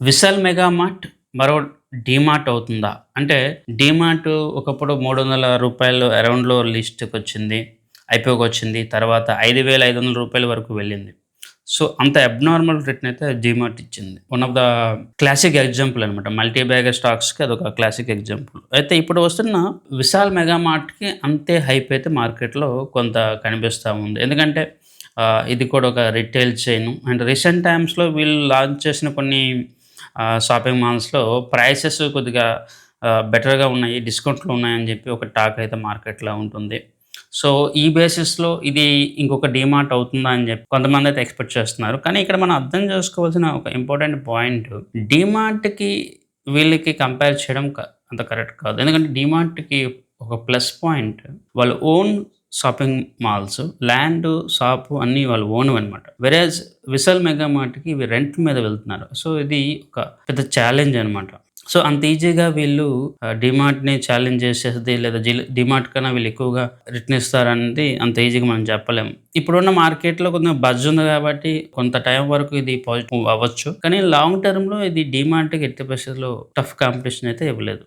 Vishal mega mart మరో డీమార్ట్ అవుతుందా? అంటే డీమార్ట్ ఒకప్పుడు రూ. 300 అరౌండ్‌లో లిస్ట్‌కొచ్చింది. ఐపీఓకొచ్చింది. తర్వాత రూ. 5,500 వరకు వెళ్ళింది. సో, అంత అబ్నార్మల్ రిటర్న్ అయితే డీమార్ట్ ఇచ్చింది. One of the classic example అనమాట. మల్టీ బ్యాగర్ స్టాక్స్‌కి అదొక క్లాసిక్ ఎగ్జాంపుల్. అయితే ఇప్పుడు వస్తున్న విశాల్ మెగా మార్ట్‌కి అంతే హైప్ అయితే మార్కెట్‌లో కొంత కనిపిస్తా ఉంది. ఎందుకంటే ఇది కూడా ఒక రిటైల్ చైను అండ్ రీసెంట్ టైమ్స్‌లో వీళ్ళు లాంచ్ చేసిన కొన్ని షాపింగ్ మాల్స్‌లో ప్రైసెస్ కొద్దిగా బెటర్‌గా ఉన్నాయి. డిస్కౌంట్‌లో ఉన్నాయని జెప్పి ఒక టాక్ అయితే మార్కెట్‌లో ఉంటుంది. సో, ఈ బేసిస్‌లో ఇది ఇంకొక డీమార్ట్ అవుతుందా అని జెప్పి కొంతమందైతే ఎక్స్‌పెక్ట్ చేస్తున్నారు. కానీ ఇక్కడ మనం అర్థం చేసుకోవాల్సిన ఒక ఇంపార్టెంట్ పాయింట్ డీమార్ట్‌కి వీళ్ళకి కంపేర్ చేయడం అంత కరెక్ట్ కాదు. ఎందుకంటే డీమార్ట్‌కి ఒక ప్లస్ పాయింట్ వాళ్ళ own shopping malls, land, shop అన్నీ వాళ్ళ ఓన్‌వనమాట. వెరాజ్ విశాల్ మెగా మార్ట్‌కి ఇవి రెంట్ మీద వెళ్తున్నారు. సో, ఇది ఒక పెద్ద ఛాలెంజ్ అనమాట. సో, అంత ఈజీగా వీళ్ళు డీమార్ట్‌ని ఛాలెంజ్ చేసేది లేదా డీమార్ట్ కన్నా వీళ్ళు ఎక్కువగా రిటర్న్ ఇస్తారనేది అంత ఈజీగా మనం చెప్పలేము. ఇప్పుడున్న మార్కెట్‌లో కొంచెం బజ్ ఉంది కాబట్టి కొంత టైం వరకు ఇది పాజిటివ్ అవ్వచ్చు. కానీ లాంగ్ టర్మ్‌లో ఇది డీమార్ట్‌కి ఎట్టి పరిస్థితిలో టఫ్ కాంపిటీషన్ అయితే ఇవ్వలేదు.